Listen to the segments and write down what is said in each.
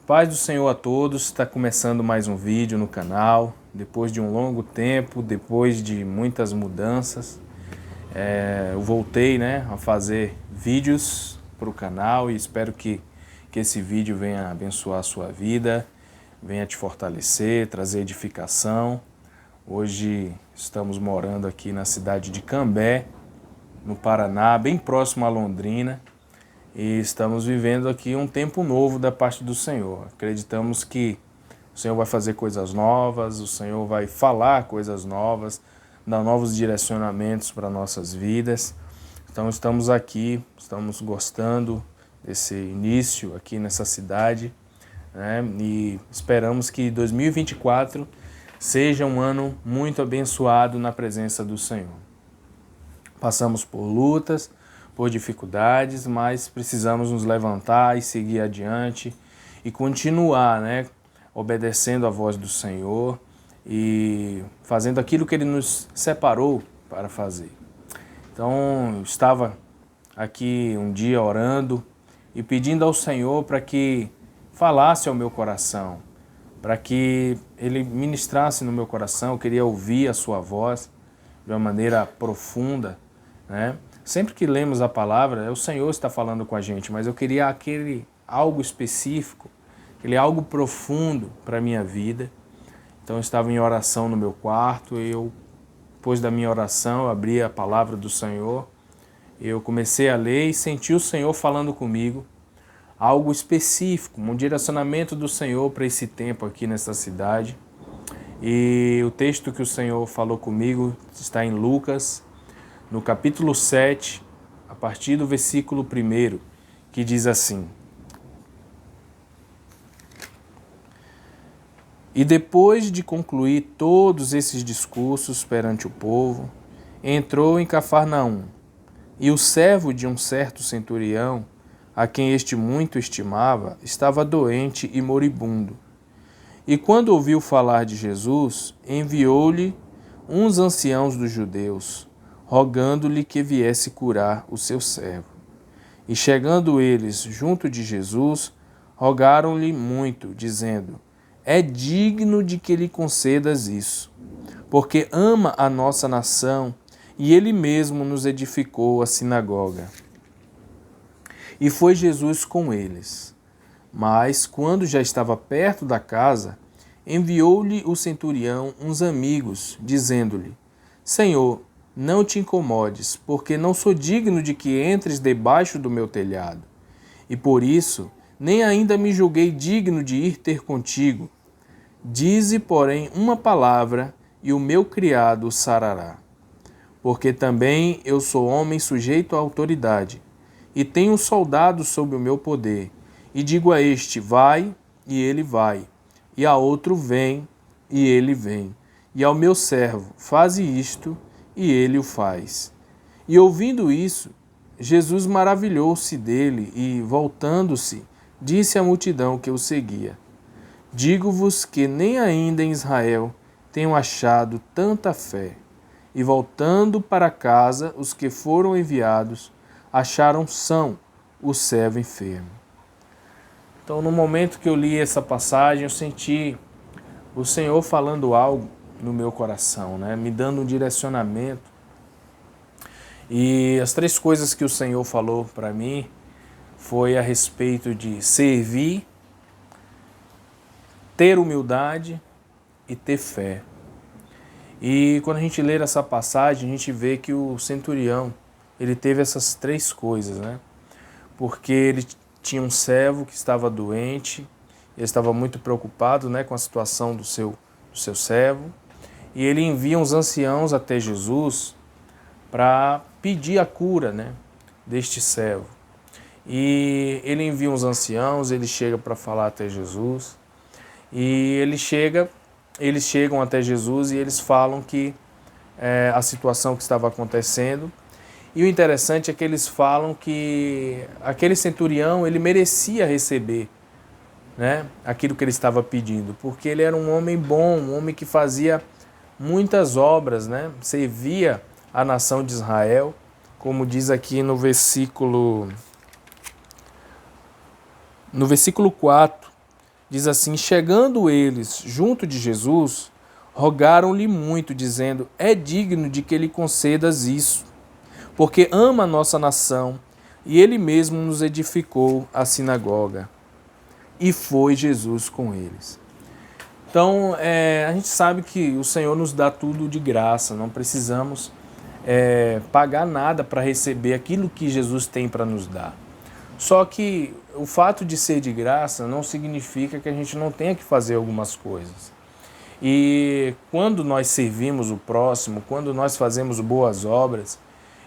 Paz do Senhor a todos, está começando mais um vídeo no canal, depois de um longo tempo, depois de muitas mudanças, eu voltei a fazer vídeos para o canal e espero que esse vídeo venha abençoar a sua vida, venha te fortalecer, trazer edificação. Hoje estamos morando aqui na cidade de Cambé, no Paraná, bem próximo a Londrina. E estamos vivendo aqui um tempo novo da parte do Senhor. Acreditamos que o Senhor vai fazer coisas novas, o Senhor vai falar coisas novas, dar novos direcionamentos para nossas vidas. Então estamos aqui, estamos gostando desse início aqui nessa cidade, e esperamos que 2024 seja um ano muito abençoado na presença do Senhor. Passamos por lutas, por dificuldades, mas precisamos nos levantar e seguir adiante e continuar, obedecendo a voz do Senhor e fazendo aquilo que Ele nos separou para fazer. Então, eu estava aqui um dia orando e pedindo ao Senhor para que falasse ao meu coração, para que Ele ministrasse no meu coração. Eu queria ouvir a sua voz de uma maneira profunda, Sempre que lemos a palavra, o Senhor está falando com a gente, mas eu queria aquele algo específico, aquele algo profundo para a minha vida. Então eu estava em oração no meu quarto, depois da minha oração, eu abri a palavra do Senhor, eu comecei a ler e senti o Senhor falando comigo, algo específico, um direcionamento do Senhor para esse tempo aqui nessa cidade. E o texto que o Senhor falou comigo está em Lucas, no capítulo 7, a partir do versículo 1, que diz assim: E depois de concluir todos esses discursos perante o povo, entrou em Cafarnaum, e o servo de um certo centurião, a quem este muito estimava, estava doente e moribundo. E quando ouviu falar de Jesus, enviou-lhe uns anciãos dos judeus, rogando-lhe que viesse curar o seu servo. E chegando eles junto de Jesus, rogaram-lhe muito, dizendo: É digno de que lhe concedas isso, porque ama a nossa nação, e ele mesmo nos edificou a sinagoga. E foi Jesus com eles. Mas, quando já estava perto da casa, enviou-lhe o centurião uns amigos, dizendo-lhe: Senhor, não te incomodes, porque não sou digno de que entres debaixo do meu telhado. E por isso, nem ainda me julguei digno de ir ter contigo. Dize, porém, uma palavra, e o meu criado sarará. Porque também eu sou homem sujeito à autoridade, e tenho soldados sob o meu poder. E digo a este: vai, e ele vai. E a outro: vem, e ele vem. E ao meu servo: faze isto, e ele o faz. E ouvindo isso, Jesus maravilhou-se dele e, voltando-se, disse à multidão que o seguia: Digo-vos que nem ainda em Israel tenho achado tanta fé. E voltando para casa, os que foram enviados acharam são o servo enfermo. Então, no momento que eu li essa passagem, eu senti o Senhor falando algo no meu coração, me dando um direcionamento. E as 3 coisas que o Senhor falou para mim foi a respeito de servir, ter humildade e ter fé. E quando a gente lê essa passagem, a gente vê que o centurião, ele teve essas 3 coisas, Porque ele tinha um servo que estava doente, ele estava muito preocupado, com a situação do seu servo, e ele envia uns anciãos até Jesus para pedir a cura, deste servo. E ele envia uns anciãos, ele chega para falar até Jesus, e eles chegam até Jesus e eles falam que a situação que estava acontecendo. E o interessante é que eles falam que aquele centurião, ele merecia receber aquilo que ele estava pedindo, porque ele era um homem bom, um homem que fazia muitas obras, servia a nação de Israel, como diz aqui no versículo 4, diz assim: chegando eles junto de Jesus, rogaram-lhe muito, dizendo: é digno de que lhe concedas isso, porque ama a nossa nação, e ele mesmo nos edificou a sinagoga. E foi Jesus com eles. Então, a gente sabe que o Senhor nos dá tudo de graça, não precisamos pagar nada para receber aquilo que Jesus tem para nos dar. Só que o fato de ser de graça não significa que a gente não tenha que fazer algumas coisas. E quando nós servimos o próximo, quando nós fazemos boas obras,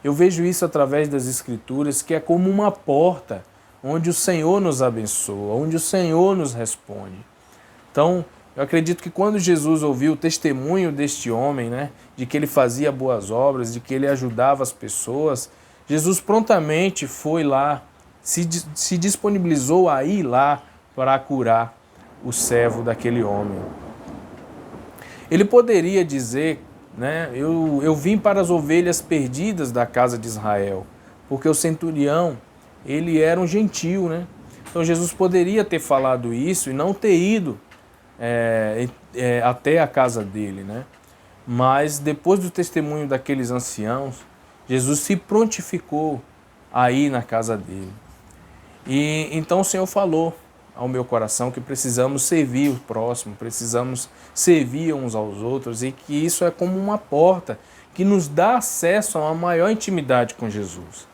eu vejo isso através das Escrituras, que é como uma porta onde o Senhor nos abençoa, onde o Senhor nos responde. Então, eu acredito que quando Jesus ouviu o testemunho deste homem, né, de que ele fazia boas obras, de que ele ajudava as pessoas, Jesus prontamente foi lá, se disponibilizou a ir lá para curar o servo daquele homem. Ele poderia dizer, né, eu vim para as ovelhas perdidas da casa de Israel, porque o centurião, ele era um gentil, né? Então Jesus poderia ter falado isso e não ter ido até a casa dele, né? Mas depois do testemunho daqueles anciãos, Jesus se prontificou a ir na casa dele. E então o Senhor falou ao meu coração que precisamos servir o próximo, precisamos servir uns aos outros, e que isso é como uma porta que nos dá acesso a uma maior intimidade com Jesus.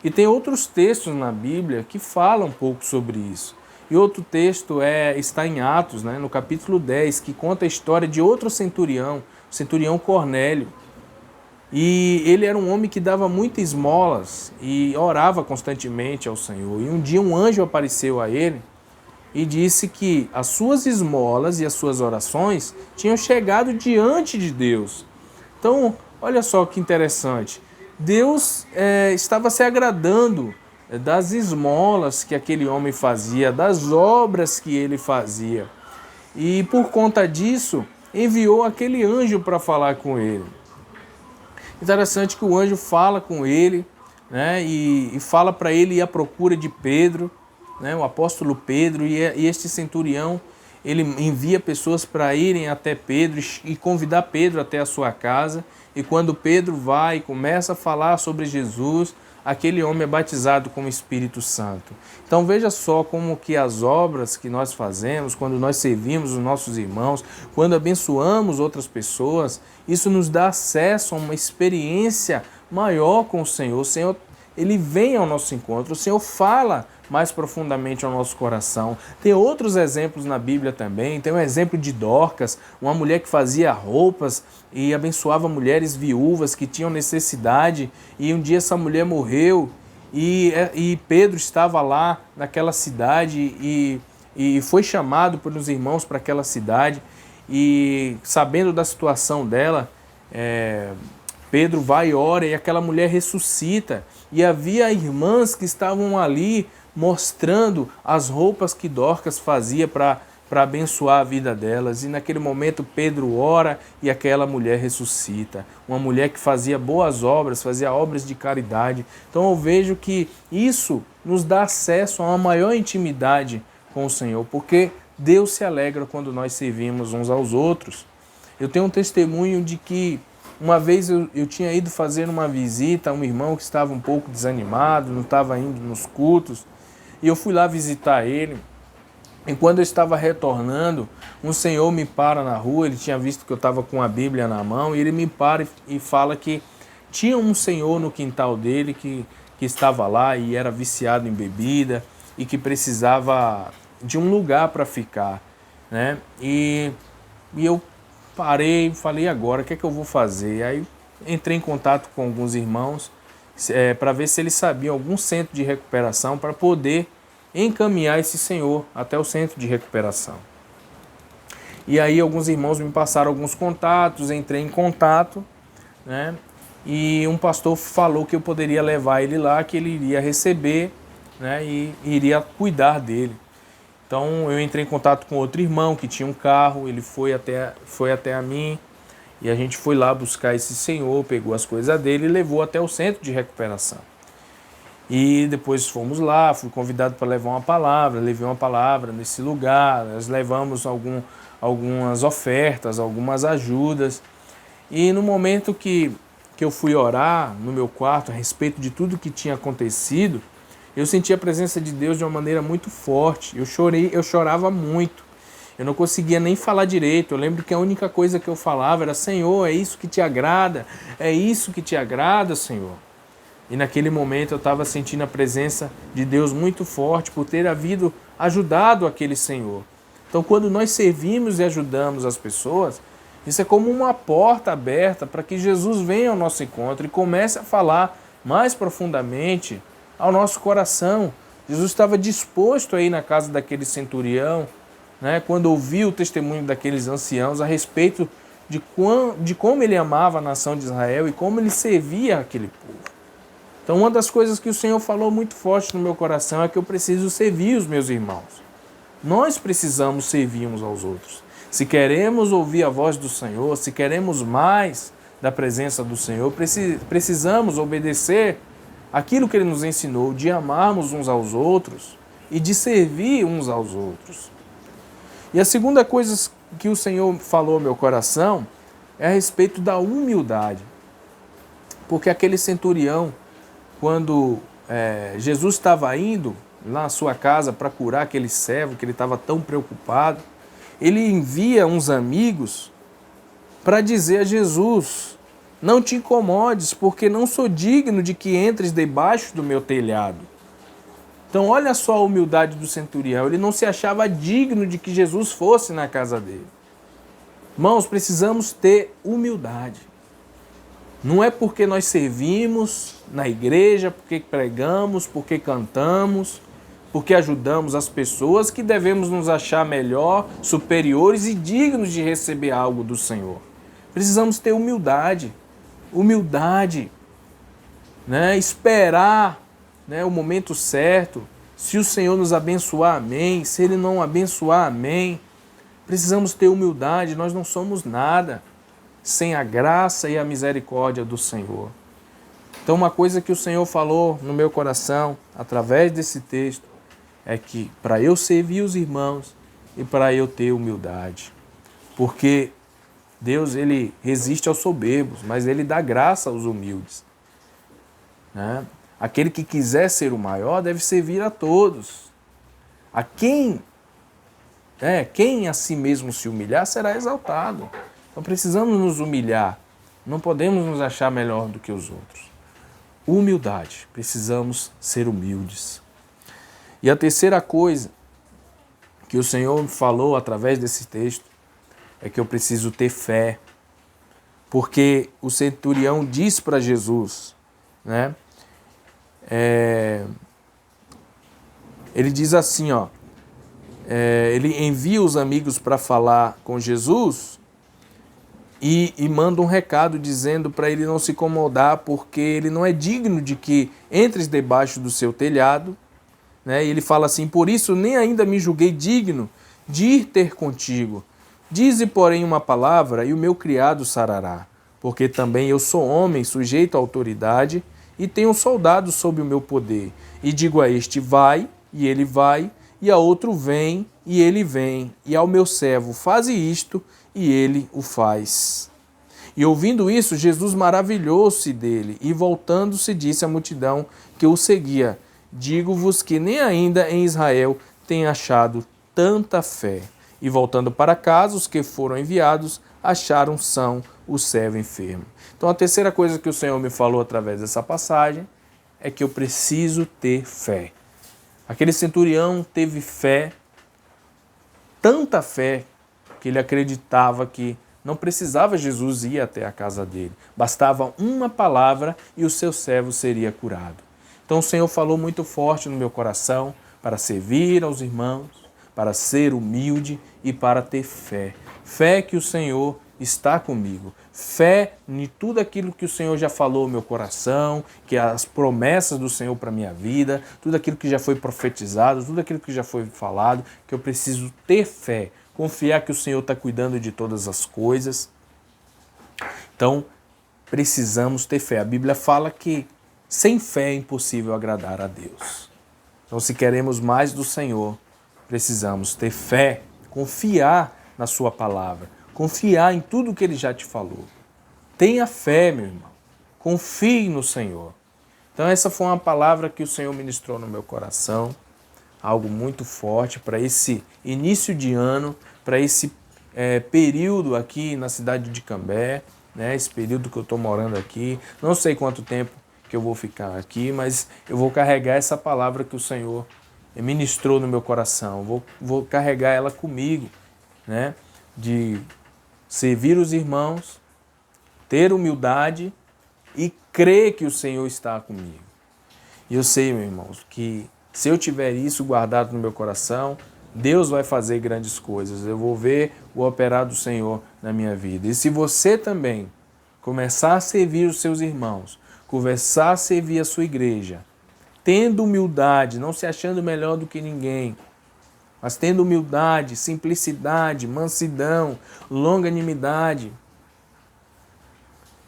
E tem outros textos na Bíblia que falam um pouco sobre isso. E outro texto está em Atos, né, no capítulo 10, que conta a história de outro centurião, o centurião Cornélio. E ele era um homem que dava muitas esmolas e orava constantemente ao Senhor. E um dia um anjo apareceu a ele e disse que as suas esmolas e as suas orações tinham chegado diante de Deus. Então, olha só que interessante. Deus estava se agradando das esmolas que aquele homem fazia, das obras que ele fazia. E por conta disso, enviou aquele anjo para falar com ele. Interessante que o anjo fala com ele, né, e fala para ele ir à procura de Pedro, né, o apóstolo Pedro, e este centurião, ele envia pessoas para irem até Pedro e convidar Pedro até a sua casa. E quando Pedro vai e começa a falar sobre Jesus, aquele homem é batizado com o Espírito Santo. Então veja só como que as obras que nós fazemos, quando nós servimos os nossos irmãos, quando abençoamos outras pessoas, isso nos dá acesso a uma experiência maior com o Senhor. O Senhor, ele vem ao nosso encontro, o Senhor fala mais profundamente ao nosso coração. Tem outros exemplos na Bíblia também. Tem um exemplo de Dorcas, uma mulher que fazia roupas e abençoava mulheres viúvas que tinham necessidade, e um dia essa mulher morreu e Pedro estava lá naquela cidade e foi chamado pelos irmãos para aquela cidade, e sabendo da situação dela, Pedro vai e ora, e aquela mulher ressuscita, e havia irmãs que estavam ali mostrando as roupas que Dorcas fazia para abençoar a vida delas. E naquele momento Pedro ora e aquela mulher ressuscita. Uma mulher que fazia boas obras, fazia obras de caridade. Então eu vejo que isso nos dá acesso a uma maior intimidade com o Senhor, porque Deus se alegra quando nós servimos uns aos outros. Eu tenho um testemunho de que uma vez eu tinha ido fazer uma visita a um irmão que estava um pouco desanimado, não estava indo nos cultos, e eu fui lá visitar ele. E quando eu estava retornando, um senhor me para na rua, ele tinha visto que eu estava com a Bíblia na mão, e ele me para e fala que tinha um senhor no quintal dele que estava lá e era viciado em bebida e que precisava de um lugar para ficar, né? E eu parei e falei, agora, o que é que eu vou fazer? Aí entrei em contato com alguns irmãos para ver se eles sabiam algum centro de recuperação para poder encaminhar esse senhor até o centro de recuperação. E aí alguns irmãos me passaram alguns contatos, entrei em contato, né? E um pastor falou que eu poderia levar ele lá, que ele iria receber, né, e iria cuidar dele. Então eu entrei em contato com outro irmão que tinha um carro, ele foi até a mim, e a gente foi lá buscar esse senhor, pegou as coisas dele e levou até o centro de recuperação. E depois fomos lá, fui convidado para levar uma palavra, levei uma palavra nesse lugar, nós levamos algumas ofertas, algumas ajudas. E no momento que eu fui orar no meu quarto a respeito de tudo que tinha acontecido, eu senti a presença de Deus de uma maneira muito forte. Eu chorava muito. Eu não conseguia nem falar direito. Eu lembro que a única coisa que eu falava era: Senhor, é isso que te agrada? É isso que te agrada, Senhor? E naquele momento eu estava sentindo a presença de Deus muito forte por ter havido ajudado aquele Senhor. Então, quando nós servimos e ajudamos as pessoas, isso é como uma porta aberta para que Jesus venha ao nosso encontro e comece a falar mais profundamente ao nosso coração. Jesus estava disposto a ir na casa daquele centurião, né, quando ouviu o testemunho daqueles anciãos a respeito de como ele amava a nação de Israel e como ele servia aquele povo. Então, uma das coisas que o Senhor falou muito forte no meu coração é que eu preciso servir os meus irmãos. Nós precisamos servir uns aos outros. Se queremos ouvir a voz do Senhor, se queremos mais da presença do Senhor, precisamos obedecer aquilo que Ele nos ensinou, de amarmos uns aos outros e de servir uns aos outros. E a segunda coisa que o Senhor falou ao meu coração é a respeito da humildade. Porque aquele centurião, quando Jesus estava indo lá na sua casa para curar aquele servo, que ele estava tão preocupado, ele envia uns amigos para dizer a Jesus: não te incomodes, porque não sou digno de que entres debaixo do meu telhado. Então olha só a humildade do centurião, ele não se achava digno de que Jesus fosse na casa dele. Irmãos, precisamos ter humildade. Não é porque nós servimos na igreja, porque pregamos, porque cantamos, porque ajudamos as pessoas que devemos nos achar melhor, superiores e dignos de receber algo do Senhor. Precisamos ter humildade. Humildade. Né? Esperar, né, o momento certo. Se o Senhor nos abençoar, amém. Se Ele não abençoar, amém. Precisamos ter humildade. Nós não somos nada sem a graça e a misericórdia do Senhor. Então, uma coisa que o Senhor falou no meu coração, através desse texto, é que para eu servir os irmãos e para eu ter humildade. Porque Deus, Ele resiste aos soberbos, mas Ele dá graça aos humildes. Né? Aquele que quiser ser o maior deve servir a todos. A quem a si mesmo se humilhar será exaltado. Então precisamos nos humilhar, não podemos nos achar melhor do que os outros. Humildade, precisamos ser humildes. E a terceira coisa que o Senhor falou através desse texto é que eu preciso ter fé. Porque o centurião diz para Jesus, né? Ele diz assim, ele envia os amigos para falar com Jesus e manda um recado dizendo para ele não se incomodar, porque ele não é digno de que entres debaixo do seu telhado. Né? E ele fala assim: por isso nem ainda me julguei digno de ir ter contigo. Dize, porém, uma palavra e o meu criado sarará, porque também eu sou homem sujeito à autoridade e tenho soldados sob o meu poder. E digo a este: vai, e ele vai, e a outro: vem, e ele vem, e ao meu servo: faze isto, e ele o faz. E ouvindo isso, Jesus maravilhou-se dele, e voltando-se disse à multidão que o seguia: digo-vos que nem ainda em Israel tem achado tanta fé. E voltando para casa, os que foram enviados acharam são o servo enfermo. Então a terceira coisa que o Senhor me falou através dessa passagem é que eu preciso ter fé. Aquele centurião teve fé, tanta fé, que ele acreditava que não precisava Jesus ir até a casa dele. Bastava uma palavra e o seu servo seria curado. Então o Senhor falou muito forte no meu coração para servir aos irmãos, para ser humilde e para ter fé. Fé que o Senhor está comigo. Fé em tudo aquilo que o Senhor já falou no meu coração, que as promessas do Senhor para a minha vida, tudo aquilo que já foi profetizado, tudo aquilo que já foi falado, que eu preciso ter fé, confiar que o Senhor está cuidando de todas as coisas. Então, precisamos ter fé. A Bíblia fala que Sem fé é impossível agradar a Deus. Então, se queremos mais do Senhor, precisamos ter fé, confiar na sua palavra, confiar em tudo que Ele já te falou. Tenha fé, meu irmão. Confie no Senhor. Então, essa foi uma palavra que o Senhor ministrou no meu coração, algo muito forte para esse início de ano, para esse período aqui na cidade de Cambé, né? Esse período que eu estou morando aqui. Não sei quanto tempo que eu vou ficar aqui, mas eu vou carregar essa palavra que o Senhor ministrou no meu coração. Vou carregar ela comigo, né? De servir os irmãos, ter humildade e crer que o Senhor está comigo. E eu sei, meus irmãos, que se eu tiver isso guardado no meu coração, Deus vai fazer grandes coisas. Eu vou ver o operar do Senhor na minha vida. E se você também começar a servir os seus irmãos, começar a servir a sua igreja, tendo humildade, não se achando melhor do que ninguém, mas tendo humildade, simplicidade, mansidão, longanimidade.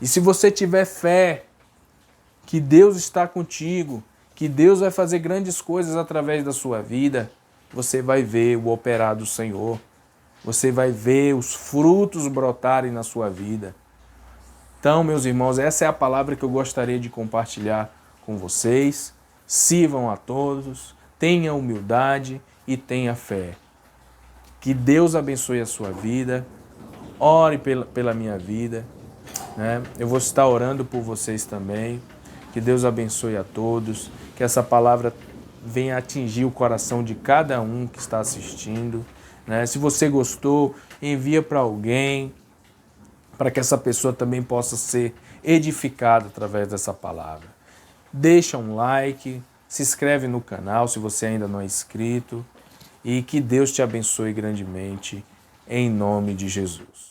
E se você tiver fé que Deus está contigo, que Deus vai fazer grandes coisas através da sua vida, você vai ver o operar do Senhor. Você vai ver os frutos brotarem na sua vida. Então, meus irmãos, essa é a palavra que eu gostaria de compartilhar com vocês. Sirvam a todos, tenha humildade e tenha fé. Que Deus abençoe a sua vida. Ore pela minha vida, né? Eu vou estar orando por vocês também. Que Deus abençoe a todos. Que essa palavra venha atingir o coração de cada um que está assistindo, né? Se você gostou, envia para alguém, para que essa pessoa também possa ser edificada através dessa palavra. Deixa um like, se inscreve no canal se você ainda não é inscrito e que Deus te abençoe grandemente, em nome de Jesus.